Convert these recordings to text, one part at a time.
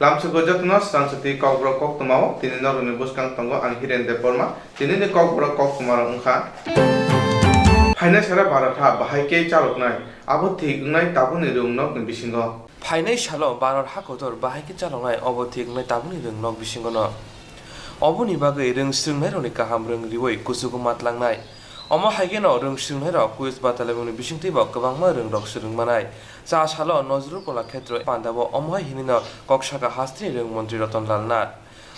Lamsuko jatno sansati kokbro koktumao tini noruni buskang tongo ang hiren de porma tini ni kokbro koktumaro ungkha Phainai sara baratha bahai ke chaloknai abo thik ngai tabuni rungno bisingo Phainai salo barar hakotor bahai ke chaloknai abo thik ngai tabuni rungno bisingo no Oboni bagai rung srungnai roni kaham rung riwoi kusuku matlangnai Omo haigeno rung srungnai rok quiz batalebuni bisingti bo kabangma rung rok srungmanai Sa salo nozru kola khetro pandabo omo hinino koksaka hastri rung mantri Ratan Lal Nath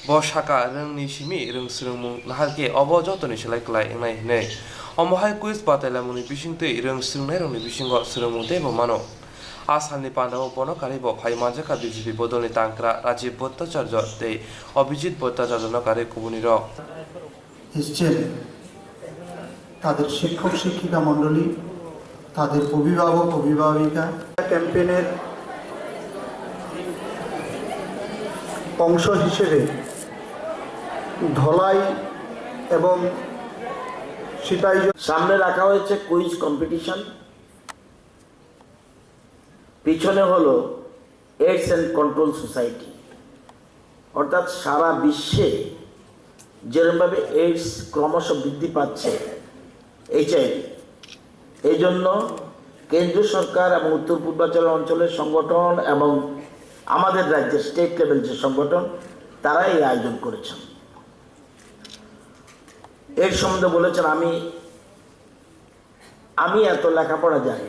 Bo shaka rung ni simi rung srungmung nahalke obo jotoni selai klai engnai hinai Omo hai quiz batalebuni bisingti rung srungnai roni bisingo srungmung debo mano Asalni pandabo bono karibo phai manjaka BJP bodolni tangkra Rajiv Bhattacharya tei Abhijit Bhattacharya no kare kubuni rok এসছেন তাদের শিক্ষক শিক্ষিকা মণ্ডলী তাদের অভিভাবক অভিভাবিকা ক্যাম্পেইনের অংশ হিসেবে ধলাই এবং সিতাই সামনে রাখা হয়েছে কুইজ কম্পিটিশন পিছনে হলো এইডস অ্যান্ড কন্ট্রোল সোসাইটি অর্থাৎ সারা বিশ্বে যেরকমভাবে এইডস ক্রমশ বৃদ্ধি পাচ্ছে এইচআইভি এই জন্য কেন্দ্রীয় সরকার এবং উত্তর পূর্বাঞ্চল অঞ্চলের সংগঠন এবং আমাদের রাজ্যের স্টেট লেভেল যে সংগঠন তারা এই আয়োজন করেছেন এর সম্বন্ধে বলেছেন আমি এত লেখাপড়া জানি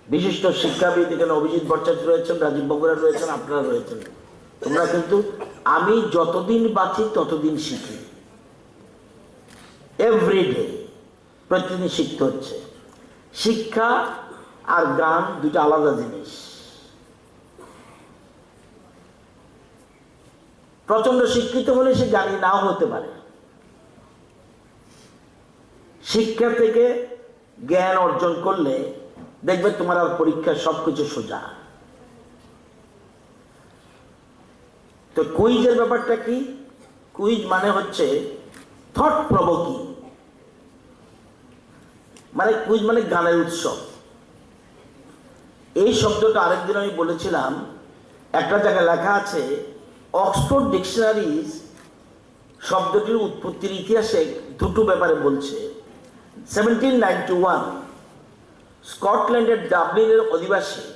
বিশিষ্ট শিক্ষাবিদ এখানে অভিজিৎ ভট্টাচার্য রয়েছেন রাজীব বগুড়া রয়েছেন আপনারা রয়েছেন তোমরা কিন্তু আমি যতদিন বাঁচি ততদিন শিখি এভরিডে প্রতিদিন শিখতে হচ্ছে শিক্ষা আর গান দুটো আলাদা জিনিস প্রচন্ড শিক্ষিত হলে সে জ্ঞানী নাও হতে পারে শিক্ষা থেকে জ্ঞান অর্জন করলে দেখবে তোমার আর পরীক্ষার সবকিছু সোজা তো কুইজের ব্যাপারটা কি কুইজ মানে হচ্ছে থট প্রভোকিং মানে কুইজ মানে গানের উৎসব এই শব্দটা আরেকদিন আমি বলেছিলাম একটা জায়গায় লেখা আছে অক্সফোর্ড ডিকশনারিজ শব্দটির উৎপত্তির ইতিহাসে দুটো ব্যাপারে বলছে 1791 স্কটল্যান্ডের ডাবলিনের অধিবাসী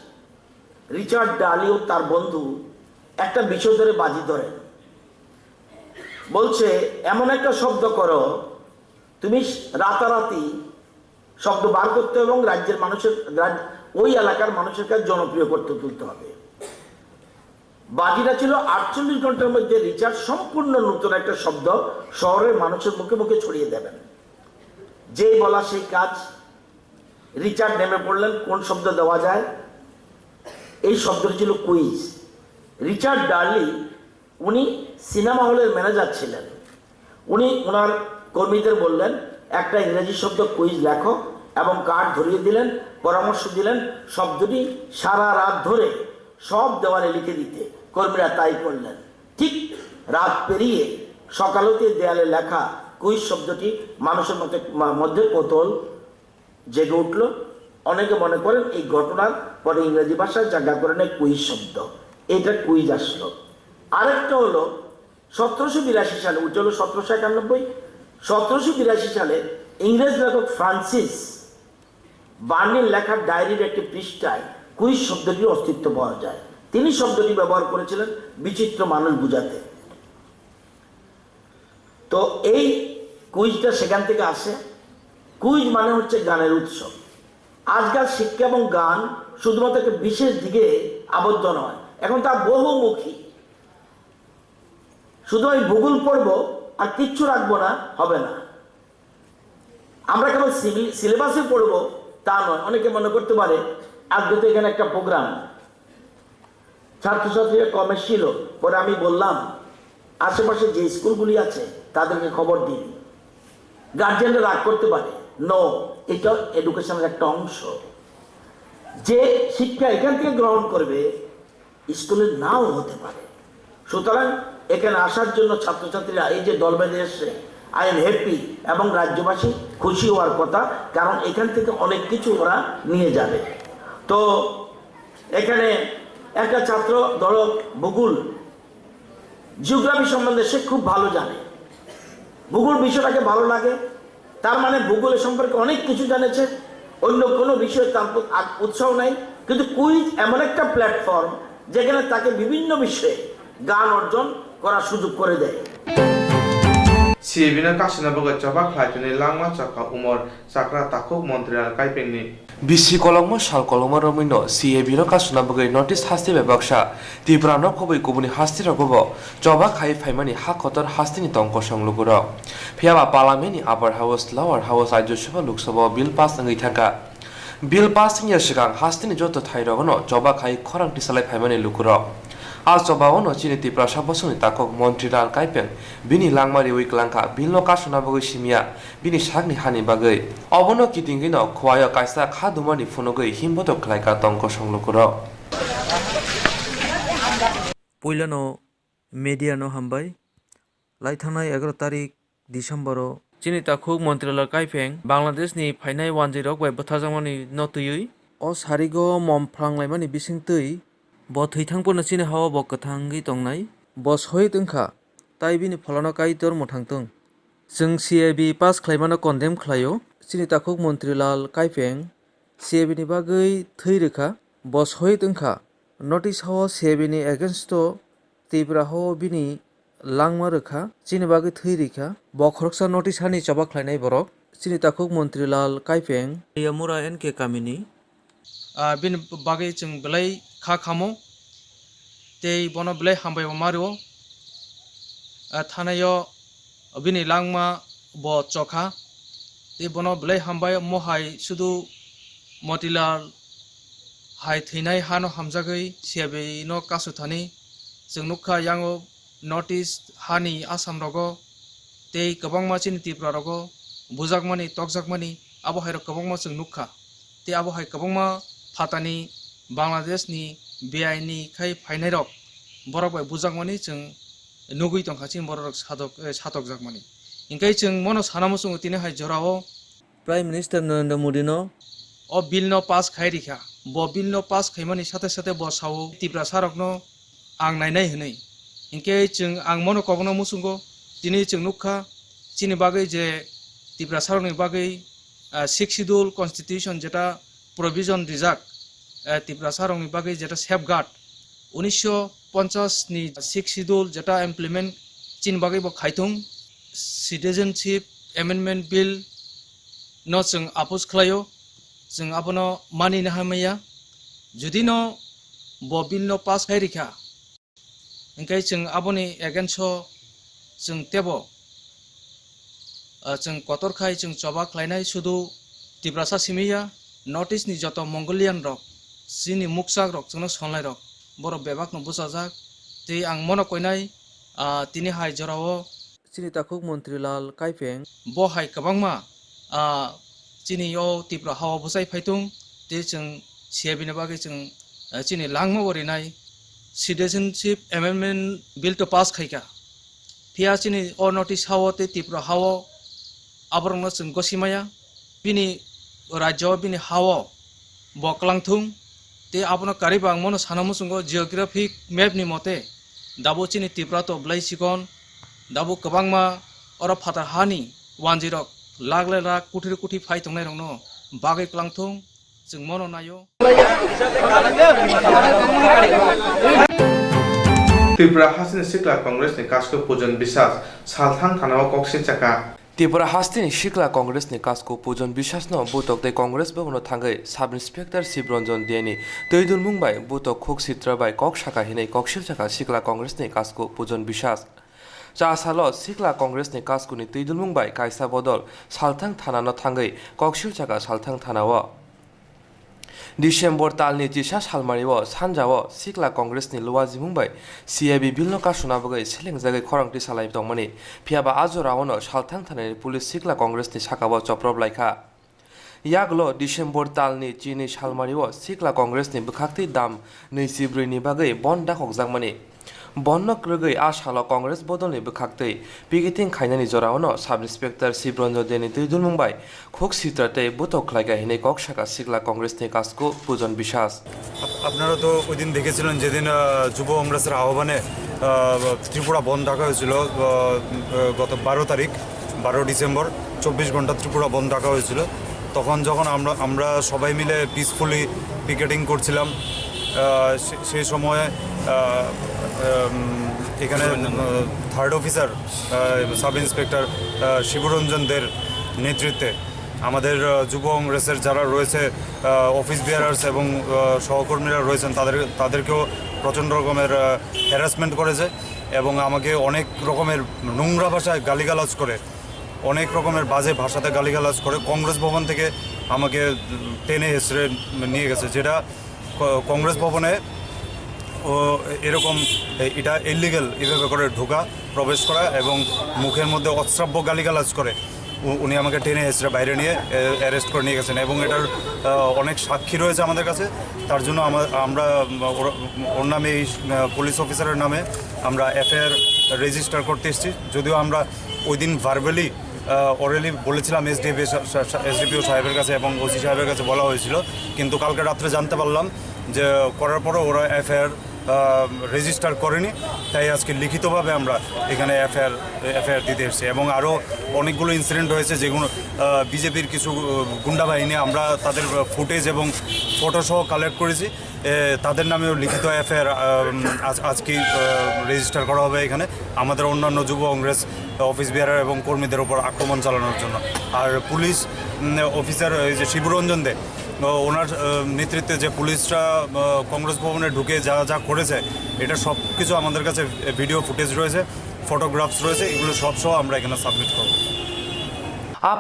রিচার্ড ডার্লি ও তার বন্ধু একটা বিষয় ধরে বাজি ধরেন বলছে এমন একটা শব্দ করো তুমি রাতারাতি শব্দ বার করতে এবং রাজ্যের মানুষের ওই এলাকার মানুষের কাছে জনপ্রিয় করতে তুলতে হবে বাজিটা ছিল 48 ঘন্টার মধ্যে রিচার্ড সম্পূর্ণ নতুন একটা শব্দ শহরের মানুষের মুখে মুখে ছড়িয়ে দেবেন যেই বলা সেই কাজ রিচার্ড নেমে পড়লেন কোন শব্দ দেওয়া যায় এই শব্দটি ছিল কুইজ রিচার্ড ডার্লি উনি সিনেমা হলের ম্যানেজার ছিলেন উনি ওনার কর্মীদের বললেন একটা ইংরেজি শব্দ কুইজ লেখো এবং কার্ড ধরিয়ে দিলেন পরামর্শ দিলেন শব্দটি সারা রাত ধরে সব দেওয়ালে লিখে দিতে কর্মীরা তাই করলেন ঠিক রাত পেরিয়ে সকালতে দেয়ালে লেখা কুইজ শব্দটি মানুষের মধ্যে কৌতূহল জেগে উঠল অনেকে মনে করেন এই ঘটনার পরে ইংরেজি ভাষায় জায়গা করে নেয় কুইজ শব্দ এটা কুইজ আসলো আরেকটা হলো 1782 সালে উজ্জ্বল 1791 1782 সালে ইংরেজ লেখক ফ্রান্সিস বার্নির লেখা ডায়েরির একটি পৃষ্ঠায় কুইজ শব্দটির অস্তিত্ব পাওয়া যায় তিনি শব্দটি ব্যবহার করেছিলেন বিচিত্র মানুষ বোঝাতে তো এই কুইজটা সেখান থেকে আসে কুইজ মানে হচ্ছে গানের উৎসব আজকাল শিক্ষা এবং গান শুধুমাত্র একটা বিশেষ দিকে আবদ্ধ নয় এখন তা বহুমুখী শুধু আমি ভূগোল পড়বো আর কিচ্ছু রাখবো না হবে না আমরা কেবল সিলেবাসে পড়বো তা নয় অনেকে মনে করতে পারে আজকে তো এখানে একটা প্রোগ্রাম ছাত্রছাত্রীরা কমে ছিল পরে আমি বললাম আশেপাশে যে স্কুলগুলি আছে তাদেরকে খবর দিন গার্জিয়ানরা রাগ করতে পারে নো এটা এডুকেশনের একটা অংশ যে শিক্ষা এখান থেকে গ্রহণ করবে স্কুলের নাও হতে পারে সুতরাং এখানে আসার জন্য ছাত্রছাত্রীরা এই যে দল বেঁধে এসছে আই এম হ্যাপি এবং রাজ্যবাসী খুশি হওয়ার কথা কারণ এখান থেকে অনেক কিছু ওরা নিয়ে যাবে তো এখানে একটা ছাত্র ধরো ভূগোল জিওগ্রাফি সম্বন্ধে সে খুব ভালো জানে, ভূগোল বিষয়টাকে ভালো লাগে, তার মানে ভূগোলের সম্পর্কে অনেক কিছু জানেছে, অন্য কোনো বিষয়ে তার উৎসাহ নাই, কিন্তু কুইজ এমন একটা প্ল্যাটফর্ম যেখানে তাকে বিভিন্ন বিষয়ে জ্ঞান অর্জন করার সুযোগ করে দেয়। CAB-na kasina baga chaba khlaitini langma chaka umor sakra takuk Montreal kaipengni বিসি কলংমো সাল কলংমো রমিনো সিএবি র কাসুনা বগৈ নোটিস হাস্তি বেবকসা ত্রিপুরা ন খবৈ কুবুনি হাস্তি রগব জবা খাই ফাইমানি হাকতর হাস্তিনি তংক সংলুগুর ফিয়াবা পার্লামেন্টনি upper house lower house Rajya Sabha Lok Sabha bill pass নঙ্গै থাকা বিল পাস নিয়া সিগাং হাস্তিনি যত থাই রগনো জবা খাই খরাং টিসালাই ফাইমানি লুকুর আজ জবাওনো চিনি ত্রিপুরা সাবসনি তাকক মন্ত্রিলাল কাইপেং বিনি লাংমারি উইকলাংকা বিলনো কাসুনা বগৈ সিমিয়া বিনি সাগনি হানি বাগৈ অবনো কিতিংগিনো খোয়ায় কাইসা খাদুমানি ফুনগৈ হিমবতক খ্লাইকা তংক সংলুকুর পইলানো মিডিয়ানো হামবাই লাইথাनाय 11 तारिख डिसेम्बर चिनि ताखुक मन्त्रिलाल काइफें बांग्लादेशनि फाइनाय 1-0 बै बथाजामानि नतुयै अ सारिगो ममफ्रांलायमानि बिसिंतै ब थैथांफोरनो चिनि हावा ब कथांगै तंनाय ब सहित ओंखा ताइ बिनि फलानो काइतर मथांतों जों सिएबि पास खालायमानो कन्डेम खालायो चिनि ताखुक मन्त्रिलाल काइफें सिएबि नि बागै थै रोखा ब सहित ओंखा नटिस हावा सिएबि नि एगेन्स्ट त्रिपुरा हावा बिनि langma rokha chini bagui thoi rikha bo khoroksa notice hani chobak khlainai borok chini takhuk mantrilal kaipeng yamura nk kamini bin bagai chung belai kha khamo tei bono belai hambai mario thanayo bini langma bo chokha tei bono belai hambai mohai sudu motilal hai thinai hano hamjagai siabe no kasu thani chung nukha yango notice hani asam rogo tei kabangma chini tripura rogo bujakmani tokjakmani abo hairo kabangma chung nukha tei abo hai kabangma phatani Bangladesh ni BI ni khai phainai rok borok bai bujakmani chung nugui tongkha chini borok satok jakmani ingkai chung mono sanamo chung tini hai jorao Prime Minister Narendra Modi no o bill no pass khai rikha bo bill no pass khaimani sate sate bo sawo tripura sarok no ang nainai hinai ingke chung ang mono kogno musungo tini chung nukha chini bagai je tripura sarokni bagai 6th schedule constitution jeta provision rijak tripura sarokni bagai jeta safeguard 1950 ni 6th schedule jeta implement chin bagai bo khaitung citizenship amendment bill no chung apus khlayo chung abono mani na hamaya judi no bo bill no pass khai rikha ingkai chung aboni against chung tebo chung kotor khai chung choba khlainai sudu tripura sa simiya notice ni joto mongolian rok sini muksak rok chung sonlai rok boro bebak no busajak tei ang mono koinai tini hai jorao chini takhuk mantrilal kaipeng bo hai kabangma chini yo tripura hawa busai phaitung tei chung siabini bagi chung chini langmo orinai citizenship amendment bill to pass khaika pia chini o notice hawo te tripura hawo abrongno chung gosimaya bini rajyo bini hawo boklangthung te abono karibang mono sanamo chungo geographic map ni mote dabo chini tripura to blai sikon dabo kabangma oro phatar hani 10 lagle lak kuthiri kuthi phai tongnai rongno bagai klangthung chung mono nayo Tripura hasini sikla Congress ni kasko pujon bisas salthang thanao koksin chaka Tripura হাস্তিনি শিকলা কংগ্রেসনি কাজকো পুজন বিশ্বাসনো বুতক দে কংগ্রেস ভবন থাঙ্গৈ sub inspector শিবরঞ্জন দিয়ানি Toidul মুংবাই বুতক খুক চিত্রবাই cock শাখা হিनै ককশিল শাখা শিকলা কংগ্রেসনি কাজকো পুজন বিশ্বাস চা সালো শিকলা কংগ্রেসনি কাজকুনি তৈদুল মুংবাই কাইসা বদল সালথাং থানানো থাঙ্গৈ ককশিল শাখা সালথাং থানাও December তালনি Jisa সালমারিও সানজাও सिक्ला कंग्रेसनि लुवाजी Mumbai सिआइबि बिलनो कासुनाबगै सेलेंजागै खरंति सालाय दंमनि फियाबा आजरावनो सालथां थानायनि पुलिस सिक्ला कंग्रेसनि साखाबो चप्रबलायखा यागलो डिसेम्बर तालनि चिनि सालमारिओ सिक्ला कंग्रेसनि बखाक्ति दाम 24 नि बागै बन दाखकजांमनि বন্নক রগৈ আ সালো কংগ্রেস বদলনি বখাক্তৈ পিকেটিং খাইনানি জরাওনো সাব ইন্সপেক্টর শিবরঞ্জন দেনি তৈদুল মুম্বাই খুক সিত্রাতে বুতক খাইগা হিনে কক শাখা সিগলা কংগ্রেসনি কাজকো পুজন বিশ্বাস আপনারা তো ওই দিন দেখেছিলেন যেদিন যুব কংগ্রেসের আহ্বানে ত্রিপুরা বন্ধ রাখা হয়েছিল গত 12 ডিসেম্বর 24 ঘন্টা ত্রিপুরা বন্ধ রাখা হয়েছিল। তখন যখন আমরা সবাই মিলে পিসফুলি পিকেটিং করছিলাম সেই সময়ে এখানে থার্ড অফিসার সাব ইন্সপেক্টর শিবরঞ্জনদের নেতৃত্বে আমাদের যুব কংগ্রেসের যারা রয়েছে অফিস বিয়ারার্স এবং সহকর্মীরা রয়েছেন তাদেরকেও প্রচণ্ড রকমের হ্যারাসমেন্ট করেছে এবং আমাকে অনেক রকমের নোংরা ভাষায় গালিগালাজ করে, অনেক রকমের বাজে ভাষাতে গালিগালাজ করে কংগ্রেস ভবন থেকে আমাকে টেনে হেসড়ে নিয়ে গেছে, যেটা কংগ্রেস ভবনে এরকম এটা ইলিগাল এভাবে করে ঢোকা প্রবেশ করা এবং মুখের মধ্যে অশ্রাব্য গালিগালাজ করে উনি আমাকে টেনে হেসড়ে বাইরে নিয়ে অ্যারেস্ট করে নিয়ে গেছেন এবং এটার অনেক সাক্ষী রয়েছে আমাদের কাছে। তার জন্য আমরা ওর নামে এই পুলিশ অফিসারের নামে আমরা এফআইআর রেজিস্টার করতে এসেছি। যদিও আমরা ওই দিন ভার্বালি অরেলি বলেছিলাম এসডিপিও সাহেবের কাছে এবং ওসি সাহেবের কাছে বলা হয়েছিল, কিন্তু কালকে রাত্রে জানতে পারলাম যে করার পরও ওরা এফআইআর রেজিস্টার করেনি, তাই আজকে লিখিতভাবে আমরা এখানে এফআইআর দিতে এসেছি। এবং আরও অনেকগুলো ইনসিডেন্ট হয়েছে যেগুলো বিজেপির কিছু গুন্ডা বাহিনী, আমরা তাদের ফুটেজ এবং ফটোসহ কালেক্ট করেছি, তাদের নামেও লিখিত এফআইআর আজকেই রেজিস্টার করা হবে এখানে আমাদের অন্যান্য যুব কংগ্রেস অফিস বিয়ারার এবং কর্মীদের ওপর আক্রমণ চালানোর জন্য। আর পুলিশ অফিসার যে শিবরঞ্জন দে ওনার নেতৃত্বে যে পুলিশরা কংগ্রেস ভবনে ঢুকে যা করেছে এটা সব কিছু আমাদের কাছে ভিডিও ফুটেজ রয়েছে, ফটোগ্রাফস রয়েছে, এগুলো সব সহ আমরা এখানে সাবমিট করব।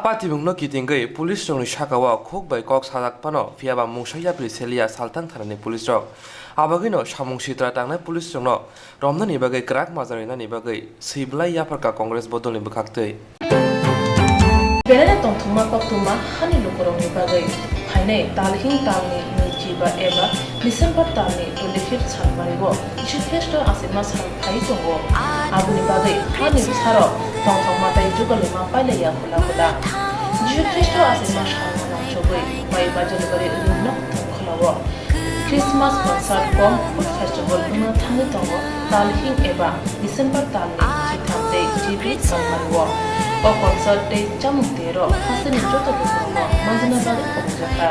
পাতিবুংনো কিতিংগৈ পুলিশ রংনি শাখাও খুক বাই কক সাদাক পানো ফিয়াবা মুসাইয়াপ্রি সেলিয়া সালতাং থানানি পুলিশ রক আবাগৈনো সামুং সিত্রা টাंनाय पुलिस रंनो रमनानि बागै क्राक माजारिनानि बागै सैब्लाय याफारका कांग्रेस बदलनि बखाक्तै बेरायना तंथुमा कक्तुमा हानि लुकरंनि बागै फाइनाय तालहिं तालनि नैजिबा एबा डिसेम्बर तालनि 25 सानबारिगो जिथेष्ट आसिमा सान फाइ दंगो आबुनि बागै हानि सारो तंथुमा ताइ जुगलेमा पाइलाया होला जिथेष्ट आसिमा सान नांसोबै माइ बाजलबारि रुमनो खलावो क्रिसमास कनसार्ट कम फेस्टिवल बुंनो थाङो दङ तालहिं एबा डिसेम्बर तालनि जिथामते जिबि सानबारिगो o konsert te chamung tero hasen joto bukuno manjana bari okjaka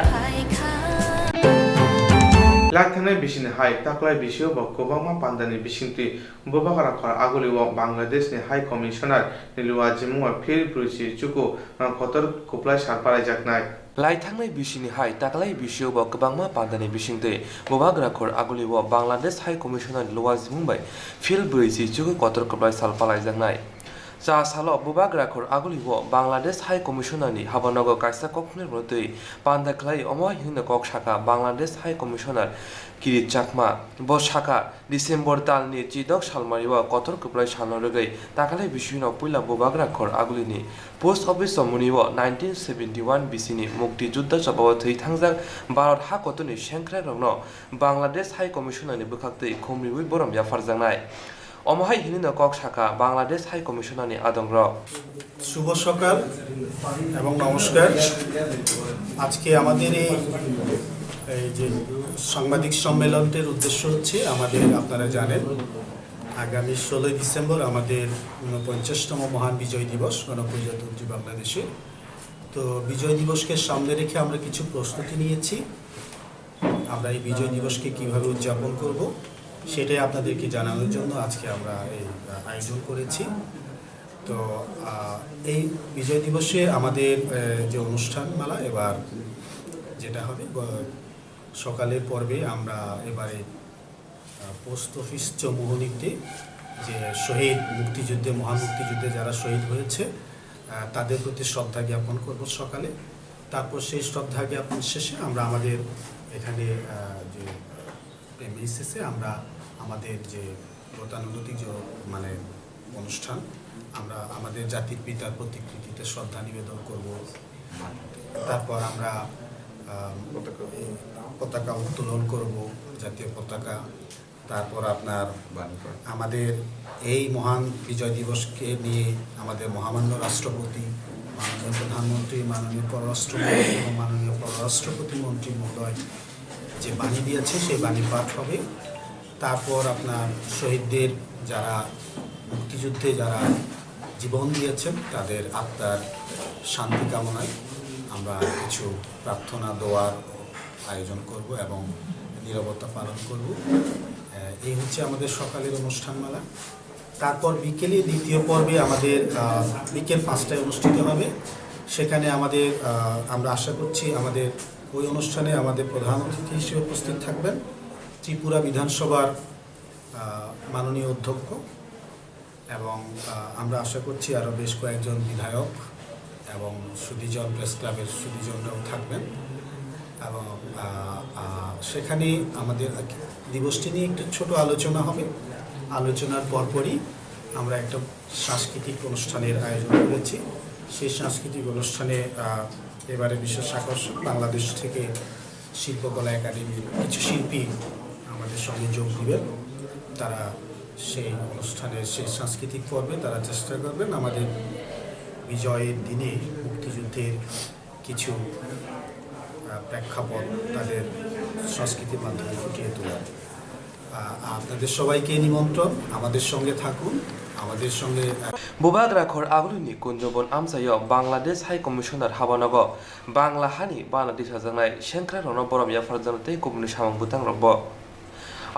লাইথানাই বিশিনি হাই তাকলাই বিশিও বকবাংমা পান্দানি বিশিংতি ববাগারা খরা আগলিও বাংলাদেশনি হাই কমিশনার নিলুয়া জিমুয়া ফিল ব্রুচি চুকু খতর কুপ্লাই সারপারাই জাকনাই लाइथांनाय बिसिनि हाय ताकलाय बिसियाव गोबांमा पान्दानि बिसिंदै बबाग्राखर आगुलिव बांलादेश हाई कमिशनार लुवा जिमुंबाय फिल ब्रैजि जुगु कतर कब्लाय सालपालायजांनाय जा सालो बबाग्राखर आगुलिव बांलादेश हाई कमिशनारनि हाबानगर कायसा कखनि मथै पान्दाख्लाय अमा हिंना कक शाखा बांलादेश हाई कमिशनार किरित चाकमा ब शाखा डिसेम्बर तालनि चिदक सालमारिव कतर कब्लाय सानरगै ताकलाय बिसिनो पुइला बबाग्राखर आगुलिनि पोस्ट अफिस मुनिव 1971 बिसिनि मुक्तियुद्ध सभाव थै थांजाक भारत हा कतनि सेंख्रा रंनो बांलादेश हाई कमिशनारनि बखाक्तै खमरिबै बरम याफारजांनाय অমহাই হিনিন কক শাখা বাংলাদেশ হাই কমিশনারনি আদংর শুভ সকাল এবং নমস্কার। আজকে আমাদের এই যে সাংবাদিক সম্মেলনটির উদ্দেশ্য হচ্ছে আমাদের আপনারা জানেন আগামী 16 ডিসেম্বর আমাদের 49তম মহান বিজয় দিবস গণপ্রজাতন্ত্রী বাংলাদেশে। তো বিজয় দিবসকে সামনে রেখে আমরা কিছু প্রস্তুতি নিয়েছি। আমরা এই বিজয় দিবসকে কিভাবে উদযাপন করব সেটাই আপনাদেরকে জানানোর জন্য আজকে আমরা এই আয়োজন করেছি। তো এই বিজয় দিবসে আমাদের যে অনুষ্ঠানমালা এবার যেটা হবে সকালের পর্বে আমরা এবারে পোস্ট অফিস চৌমুহনীতে যে শহীদ মুক্তিযুদ্ধে মহান মুক্তিযুদ্ধে যারা শহীদ হয়েছে তাদের প্রতি শ্রদ্ধা জ্ঞাপন করব সকালে। তারপর সেই শ্রদ্ধা জ্ঞাপন শেষে আমরা আমাদের এখানে যে শেষে আমরা আমাদের যে গতানুগতিক যে মানে অনুষ্ঠান আমরা আমাদের জাতির পিতার প্রতিকৃতিতে শ্রদ্ধা নিবেদন করব। তারপর আমরা পতাকা উত্তোলন করব, জাতীয় পতাকা। তারপর আপনার আমাদের এই মহান বিজয় দিবসকে নিয়ে আমাদের মহামান্য রাষ্ট্রপতি, মাননীয় প্রধানমন্ত্রী, মাননীয় পররাষ্ট্রমন্ত্রী এবং মাননীয় পররাষ্ট্র প্রতিমন্ত্রী মহোদয় যে বাণী দিয়েছে সেই বাণী পাঠ হবে। তারপর আপনার শহীদদের যারা মুক্তিযুদ্ধে যারা জীবন দিয়েছেন তাদের আত্মার শান্তি কামনায় আমরা কিছু প্রার্থনা দোয়ার আয়োজন করব এবং নীরবতা পালন করব। এই হচ্ছে আমাদের সকালের অনুষ্ঠানমালা। তারপর বিকেলে দ্বিতীয় পর্বে আমাদের বিকেল 5টায় অনুষ্ঠিত হবে। সেখানে আমাদের আমরা আশা করছি আমাদের ওই অনুষ্ঠানে আমাদের প্রধান অতিথি হিসেবে উপস্থিত থাকবেন ত্রিপুরা বিধানসভার মাননীয় অধ্যক্ষ, এবং আমরা আশা করছি আরও বেশ কয়েকজন বিধায়ক এবং সুধীজন, প্রেস ক্লাবের সুধীজনরাও থাকবেন। এবং সেখানে আমাদের দিবসটি নিয়ে একটু ছোট আলোচনা হবে। আলোচনার পরপরই আমরা একটা সাংস্কৃতিক অনুষ্ঠানের আয়োজন করেছি। সেই সাংস্কৃতিক অনুষ্ঠানে এবারে বিশেষ আকর্ষণ বাংলাদেশ থেকে শিল্পকলা একাডেমির কিছু শিল্পী আমাদের সঙ্গে যোগ দিবেন। তারা সেই অনুষ্ঠানের সেই সাংস্কৃতিক পর্বে তারা চেষ্টা করবেন আমাদের বিজয়ের দিনে মুক্তিযুদ্ধের কিছু প্রেক্ষাপট তাদের সংস্কৃতির মাধ্যমে ফুটিয়ে তোলার। আপনাদের সবাইকে নিমন্ত্রণ, আমাদের সঙ্গে থাকুন, আমাদের সঙ্গে বুবাগ রাখর আগুনি কুঞ্জবন আমসায় বাংলাদেশ হাই কমিশনার হাবানগ বাংলা হানি বাংলাদেশ হাজানাই সেংক্রা রন বরমিয়া ফারজানতে কুমনি সামং বুতাং রব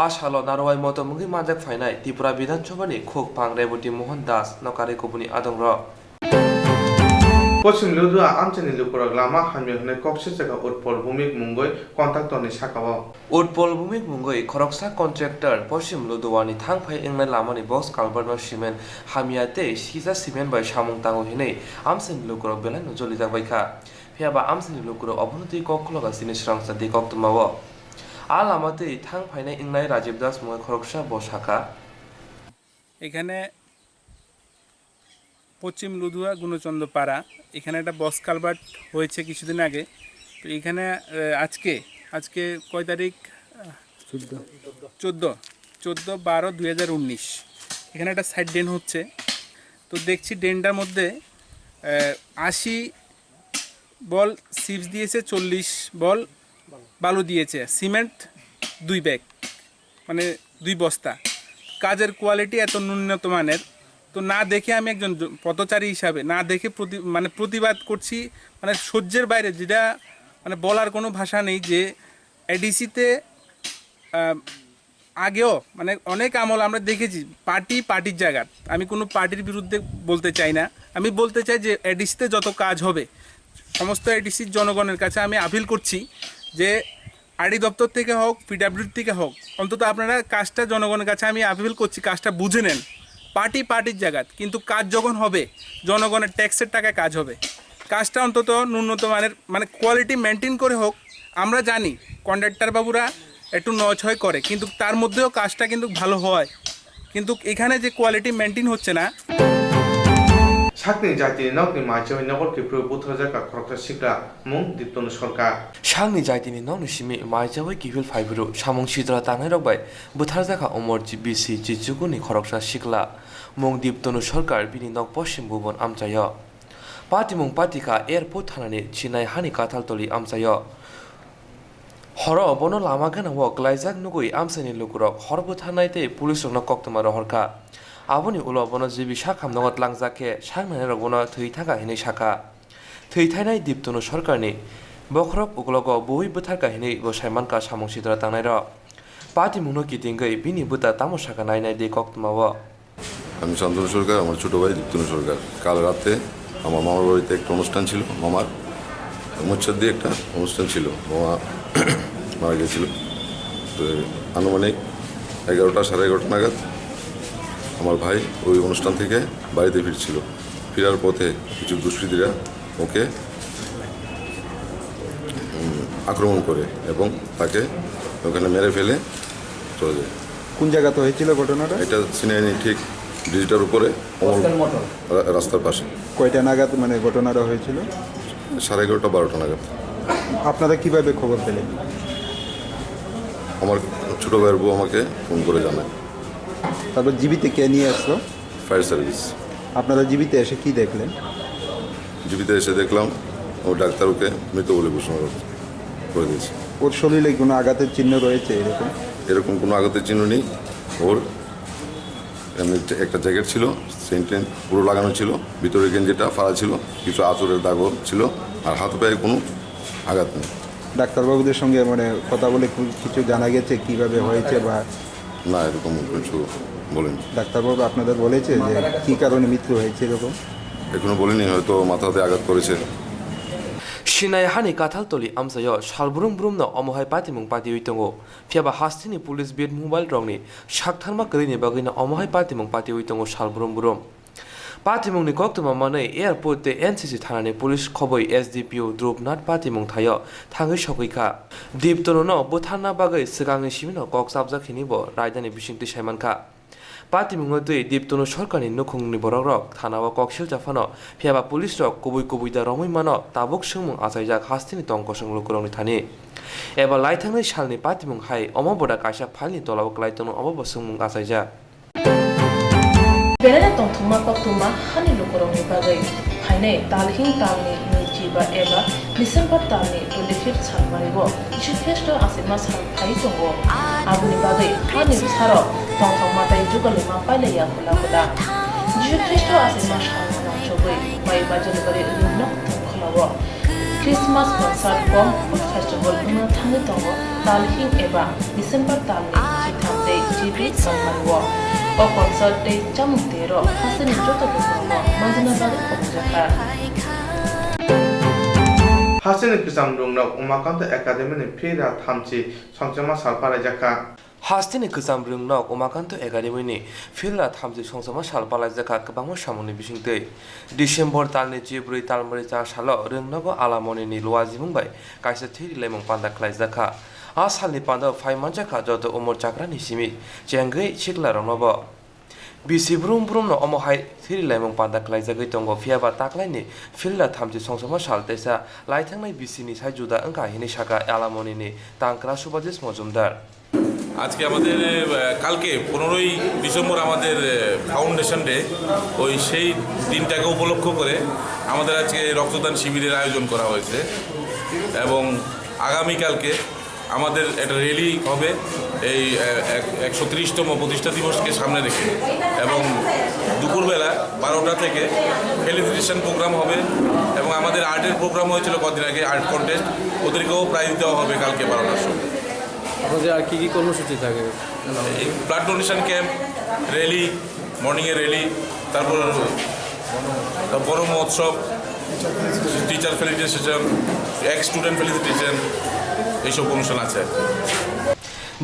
আশাল নারওয়াই মতো মুগি মাজাক ফাইনাই ত্রিপুরা বিধানসভাनि খুক পাং রেবতী মোহন দাস নকারে কুবুনি আদং র পশ্চিম লুদুয়া আমচানি লুকুরক লামা হামিয়া হনে কক্সে জায়গা উৎপল ভূমিক মুঙ্গই কন্ট্রাক্টরনি সাকাও উৎপল ভূমিক মুঙ্গই খরকসা কন্ট্রাক্টর পশ্চিম লুদুয়ানি থাংফাই এংনাই লামানি বক্স কালভার্ট সিমেন্ট হামিয়াতে সিজা সিমেন্ট বাই সামং তাঙ্গো হিनै আমচানি লুকুরক বেলাই নজলি জাবাইখা ফিয়াবা আমচানি লুকুরক অবনতি কক্কলগা জিনিস রাংসা দি কক্তমাও আ লামাতে থাংফাইনাই এংনাই রাজীব দাস মুঙ্গই খরকসা বসাকা এখানে পশ্চিম লুধুয়া গুণচন্দ্র পাড়া এখানে একটা বস কালভার্ট হয়েছে কিছুদিন আগে। তো এখানে আজকে কয় তারিখ? 14/12/2019 এখানে একটা সাইড ড্রেন হচ্ছে। তো দেখছি ড্রেনটার মধ্যে 80 বল চিপস দিয়েছে, 40 বল বালু দিয়েছে, সিমেন্ট 2 ব্যাগ, মানে 2 বস্তা। কাজের কোয়ালিটি এত ন্যূনতম মানের। তো না দেখে আমি একজন পথচারী হিসাবে না দেখে প্রতিবাদ করছি, মানে সহ্যের বাইরে, যেটা মানে বলার কোনো ভাষা নেই। যে এডিসিতে আগেও মানে অনেক আমল আমরা দেখেছি, পার্টির জায়গা। আমি কোনো পার্টির বিরুদ্ধে বলতে চাই না, আমি বলতে চাই যে এডিসিতে যত কাজ হবে সমস্ত এডিসির জনগণের কাছে আমি আপিল করছি যে আরডি দপ্তর থেকে হোক, পিডাব্লিউডি থেকে হোক, অন্তত আপনারা কাজটা জনগণের কাছে আমি আপিল করছি কাজটা বুঝে নেন। পার্টির জায়গা, কিন্তু কাজ যখন হবে জনগণের ট্যাক্সের টাকায় কাজ হবে। কাজটা অন্তত ন্যূনতম মানের মানে কোয়ালিটি মেনটেন করে হোক। আমরা জানি কন্ট্রাক্টর বাবুরা একটু নয় করে, কিন্তু তার মধ্যেও কাজটা কিন্তু ভালো হয়। কিন্তু এখানে যে কোয়ালিটি মেনটেন হচ্ছে না। সাকনি জাতি নকনি মাইচই নগর কিপ্রু বুথরা জায়গা খরকসা শিকরা মুং দীপ্তন সরকার সাংনি জাতিनि नौनि सिमि माइजावै किफिल फाइब्रु सामं सिद्रा तांनाय रबाय बुथार जाखा उमर बिसि जिजुगुनि खरकसा सिकला मुं दीप्तनु सरकार बिनि नक पश्चिम भुवन आमचाय पार्टी मुं पार्टिका एयारपोर्ट थानानि चिनाय हानि काथालतलि आमचाय हर बनो लामा गाना वक लाइजाक नुगुइ आमसानि लुकुरक हरबो थानायते पुलिस रंना कक्तमा रहरका आबनि उलो बनो जिबि साखाम नगत लांजाके सांनाय रगनो थै थाका हिनै साका थै थाइनाय दीप्तनु सरकारनि बखरक उगलग बय बुथार काहिनी गसाइमानका सामं सिद्रा तांनाय र पार्टी मुनो किटिंगै बिनि बुता तामसाका नायनाय दे कक्तमाव আমি শান্তনু সরকার, আমার ছোটো ভাই দীপ্তনু সরকার। কাল রাতে আমার মামার বাড়িতে একটা অনুষ্ঠান ছিল, মামার মোচ্ছার দিয়ে একটা অনুষ্ঠান ছিল, মামা মারা গেছিল। তো আনুমানিক 11টা সাড়ে 11টা নাগাদ আমার ভাই ওই অনুষ্ঠান থেকে বাড়িতে ফিরছিল। ফেরার পথে কিছু দুষ্কৃতীরা ওকে আক্রমণ করে এবং তাকে ওখানে মেরে ফেলে চলে যায়। কোন জায়গাতে হয়েছিল ঘটনাটা? এটা সিনাইনি ঠিক ব্রিজটার উপরে রাস্তার পাশে। কয়টা নাগাদ মানে ঘটনাটা হয়েছিল? 11:30 12টা নাগাদ। আপনারা কিভাবে খবর পেলেন? আমার ছোটো ভাইয়ের বউ আমাকে ফোন করে জানায়। তারপর জীবিতে কে নিয়ে আসলো? Fire service. আপনারা জীবিতে এসে কি দেখলেন? জীবিতে এসে দেখলাম ও ডাক্তার ওকে মৃত বলে ঘোষণা করে দিয়েছে। ওর শরীরে কোনো আঘাতের চিহ্ন রয়েছে এরকম? এরকম কোনো আঘাতের চিহ্ন নেই। ওর এমনি একটা জ্যাকেট ছিল, সেন্টেন পুরো লাগানো ছিল, ভিতরে গেঞ্জিটা ফাড়া ছিল, কিছু আঁচড়ের দাগও ছিল, আর হাত পায়ে কোনো আঘাত নেই। ডাক্তারবাবুদের সঙ্গে মানে কথা বলে কিছু জানা গেছে কিভাবে হয়েছে বা? না, এরকম কিছু বলেনি। ডাক্তারবাবু আপনাদের বলেছে যে কী কারণে মৃত্যু হয়েছে এরকম? এখনো বলেনি, হয়তো মাথাতে আঘাত করেছে। Shinai hani kathal toli amsayo shalbrum brum no omohai patimung pati uitongo fiaba hastini police bid mobile rongni shaktharma krini bagina omohai patimung pati uitongo shalbrum brum patimung ni koktuma manai airport te NCC thanani police khoboi SDPO Drupnath patimung thayo thangi shokika diptono no bothanna bagai sigangi simino kok sabjakhini bo rajdhani bisingti saimanka পাতিমুং নদী দীপ্তনু সরকারি নখুংনি বরক rock থানাওয়া ককশিল জাফানো ফিয়াবা police rock কবুই কবুইদা রমই মানো তাবুক সুমুং আসাইজাক হাস্তিনি তংক সংলুকুরংনি Thani এবার লাইথাংনি সালনি পাতিমুং high অমবডা কাইসা ফাইলনি তলাবক লাইতনু অমব সুমুং আসাইজা বেলানা তংথুমা কক্তুমা হানি লুকুরংনি বাগৈ Heine তালহিং তালনি নিচিবা এবা December তালনি 25 সালমারিবো ইসুখ্রেষ্ট আসিমা সাল phi তঙ্গো আবুনি বাগৈ হানি সারো তংথং মাতাই যুগলেমা পাইলাইয়া খোলা খোলা ইসুখ্রেষ্ট আসিমা সাল নংসবৈ মাইবা জলবারে রুমনা খোলাবো ক্রিসমাস কনসার্ট বম ফেস্টিভ্যাল উনা থাঙ্গি তঙ্গো তালহিং এবা ডিসেম্বর তালনি চিথামতে জিবি সালমারিবো ও কনসার্ট ডে চামুতেরো হাসিনি যত বুকুরমো মানজনা বাগৈ খবজাকা হাসিনি কিসাম রুংনাও উমাকান্ত একাডেমিনি ফিরা থামচি সংচমা সালপারাই জাকা হাস্তিনি কিসাম রুংনাও উমাকান্ত একাডেমিনি ফিল্লা থামজি সংসমা সালপালাই জাকা কবাংমো সামনি বিসিংতে ডিসেম্বর তালনি জিব্রই তালমরি 4 সালো রুংনাগো আলামনিনি লওয়াজিমুংবাই কাইসা থিরি লেমং পান্দা খ্লাই জাকা आ सालनि पान्दा फाइमान जाखा जत उमर जाग्रानि सिमि जेंगै सिगला रंनब बिसि ब्रुम ब्रुम न अमहाय थिरि लाइमं पान्दा ख्लाइजागै दंगो फियाबा ताक्लाइनि फिल्ला थामजि संसमा सालतेसा लाइथांनाय बिसिनि साइ जुदा अंका हिनि साका एलामनिनि तांक्रा सुबाजिस मजुमदार আজকে আমাদের কালকে 15ই ডিসেম্বর আমাদের ফাউন্ডেশন ডে, ওই সেই দিনটাকে উপলক্ষ করে আমাদের আজকে রক্তদান শিবিরের আয়োজন করা হয়েছে এবং আগামীকালকে আমাদের একটা র্যালি হবে এই 130তম প্রতিষ্ঠা দিবসকে সামনে রেখে এবং দুপুরবেলা 12টা থেকে ফেলিসিটেশন প্রোগ্রাম হবে এবং আমাদের আর্টের প্রোগ্রাম হয়েছিল কদিন আগে, আর্ট কন্টেস্ট, ওদেরকেও প্রাইজ দেওয়া হবে কালকে 12টার সময়। আপনাদের আর কী কী কর্মসূচি থাকে? এই ব্লাড ডোনেশন ক্যাম্প, র্যালি, মর্নিংয়ে র্যালি, তারপর বড় মহোৎসব, teacher felicitation, ex student felicitation, এইসব অনুষ্ঠান আছে।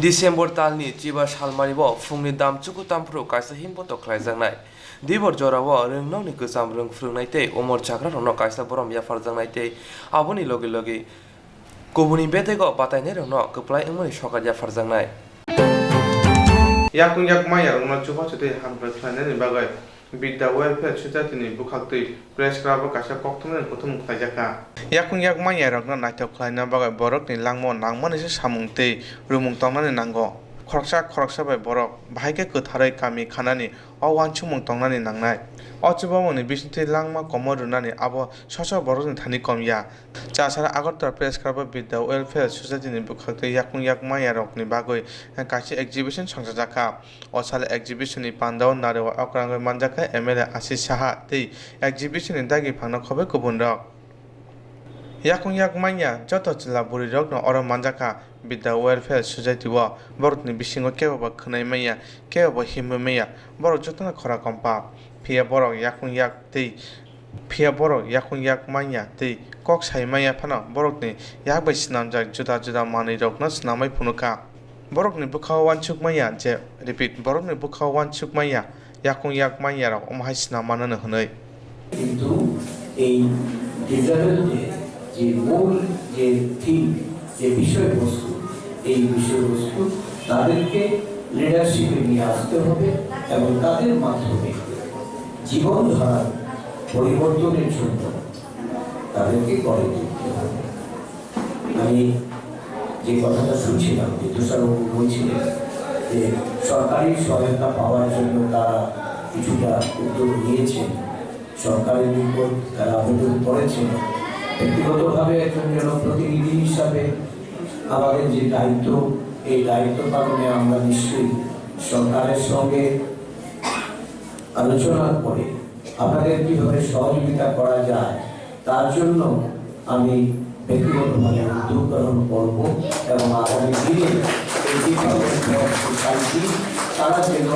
ডিসেম্বর তালনি চিবা সালমারিব ফুংনি দামচুকু তামফ্রু কাইসা হিমপত ख्लाइजांनाय दिबर जराव रोंनावनि गोजाम रोंफ्रुंनायते उमर जाग्रा रनो काइसा बरम याफारजांनायते आबुनि लगे लगे गुबुनि बेदेग बातायनाय रनो कप्लाय उमनि सका याफारजांनाय याकुं याक माया रंना चुबा चुते हामफ्राय ख्लायनायनि बागै बिद्या वेलफेयार सोसाइटिनि बुखाक्तै प्रेस क्लाब काइसा कक्तुमनि प्रथम ख्लायजाखा याकुं याक माया रंना नायथाव ख्लायना बागै बरकनि लांमो नांमानिसो सामुंते रुमुं तंनानै नांगो खरकसा बाय बरक भाइके गोथारै गामि खानानि अवानसुमुं तंनानै नांनाय अचुबामनि बिसुथि लांमा कमर रुनानि आबो सस बरकनि थानि कमया चासारा आगरतला प्रेस क्लाब बिद्या वेलफेयार सोसाइटिनि बुखाक्तै याकुं याक माया रंनि बागै काइसा एक्जिबिशन संजाजाखा असाल एक्जिबिशननि पान्दाव नारेवा अक्रांगै मानजाखा एमएलए आशिष साहा तै एक्जिबिशननि दागि फांना खबे गुबुन रक याकुं याक माया जत जिल्ला बुरि रकनो अर मानजाखा बिद्या वेलफेयार सोसाइटि व बरकनि बिसिङाव केबाबा खोनाय माया केबाबा हिमो माया बरक जतना खरा कम्पा फिया बरक याकुं याक तै फिया बरक याकुं याक माया तै कक साइ माया फाना बरकनि याक बै स्नामजाक जुदा जुदा मानै रकनो स्नामै फुनुका बरकनि बुखाव वानसुक माया जे रिपिट बरकनि बुखाव वानसुक माया याकुं याक माया रक अमहाय स्नामाननो हनै কিন্তু এই ডিজাইনের যে মূল যে থিম, যে বিষয়বস্তু, এই বিষয়বস্তু তাদেরকে লিডারশিপে নিয়ে আসতে হবে এবং তাদের মাধ্যমে জীবনধারার পরিবর্তনের জন্য তাদেরকে গড়ে তুলতে হবে। আমি যে কথাটা শুনছিলাম যে তুষারবাবু বলছিলেন যে সরকারি সহায়তা পাওয়ার জন্য তারা কিছুটা উদ্যোগ নিয়েছেন, সরকারের নিকট তারা আবেদন করেছেন। ব্যক্তিগতভাবে একজন জনপ্রতিনিধি হিসাবে আমাদের যে দায়িত্ব, এই দায়িত্ব পালনে আমরা নিশ্চয়ই সরকারের সঙ্গে আলোচনা করে আপনাদের কীভাবে সহযোগিতা করা যায় তার জন্য আমি ব্যক্তিগতভাবে উদ্যোগ গ্রহণ করব এবং আগামী দিনে এই সোসাইটি তারা যেন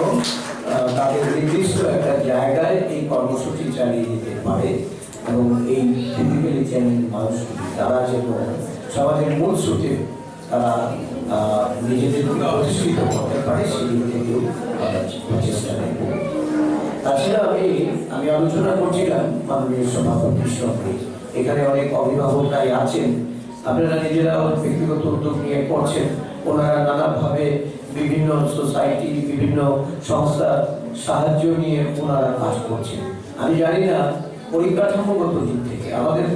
তাদের নির্দিষ্ট একটা জায়গায় এই কর্মসূচি চালিয়ে যেতে পারে এবং এই ফিজিক্যালি চ্যালেঞ্জ মানুষগুলি তারা যেন সমাজের মূল স্রোতে তারা নিজেদেরকে প্রতিষ্ঠিত করতে পারে সেদিক থেকেও আমরা প্রচেষ্টা নেব। তাছাড়া আমি আলোচনা করছিলাম মাননীয় সভাপতির সঙ্গে, এখানে অনেক অভিভাবকরাই আছেন, আপনারা নিজেরাও ব্যক্তিগত উদ্যোগ নিয়ে করছেন, ওনারা নানাভাবে বিভিন্ন সোসাইটি বিভিন্ন সংস্থার সাহায্য নিয়ে ওনারা কাজ করছেন। আমি জানি না পরিকাঠামোগত দিক থেকে আমাদের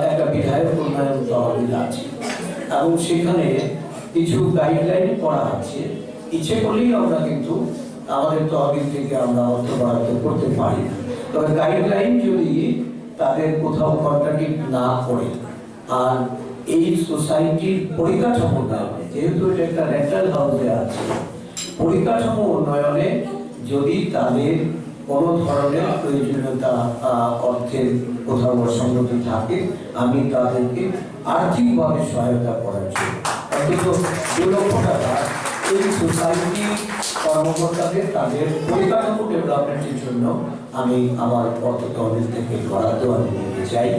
একটা বিধায়ক উন্নয়ন তহবিল আছে এবং সেখানে কিছু গাইডলাইন করা আছে, ইচ্ছে করলেই আমরা কিন্তু আমাদের তহবিল থেকে আমরা অর্থ বরাদ্দ করতে পারি না। তবে গাইডলাইন যদি তাদের কোথাও কন্ট্রাডিক্ট না করে আর এই সোসাইটির পরিকাঠামো উন্নয়নে, যেহেতু এটা একটা রেন্টাল হাউসে আছে, পরিকাঠামো উন্নয়নে যদি তাদের কোনো ধরনের প্রয়োজনীয়তা অর্থের কোথাও অসঙ্গতি থাকে, আমি তাদেরকে আর্থিকভাবে সহায়তা করার জন্য অন্তত 2 লক্ষ টাকা এই সোসাইটি কর্মকর্তাদের তাদের পরিকাঠামো ডেভেলপমেন্টের জন্য আমি আমার অর্থ তহবিল থেকে বরাদ্দ আমি নিতে চাই।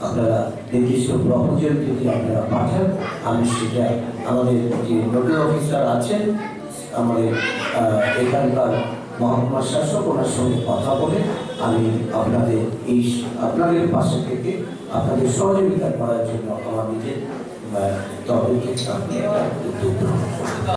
আপনারা নির্দিষ্ট প্রপোজাল যদি আপনারা পাঠান, আমি সেটা আমাদের যে নোডাল অফিসার আছেন আমাদের এখানকার মহকুমা শাসক, ওনার সঙ্গে কথা বলে আমি আপনাদের পাশে থেকে আপনাদের সহযোগিতা করার জন্য আমার নিজের তহবিল থেকে আমি একটা উদ্যোগ গ্রহণ করব।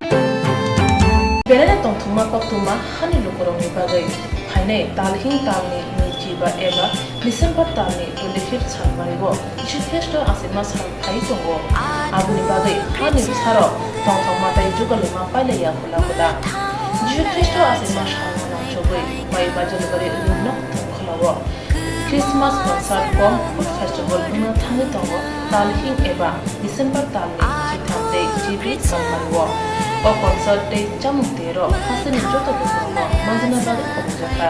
Berada tongthuma koktuma hani lukorongni bagai phainai talhing talni niji ba eba December talni 25 January Jishukhesto asima sal phai tongo abuni bagai hani saro tongthoma tai jugalima paile ya kula Jishukhesto asima sal na chogoi bai bajalugare lugna thongkhalawo Christmas concert com festival na thangi tongo talhing eba December talni chithamde jibi salmanwo o concert day chamutero hasini joto bukromo manjina bari khobjaka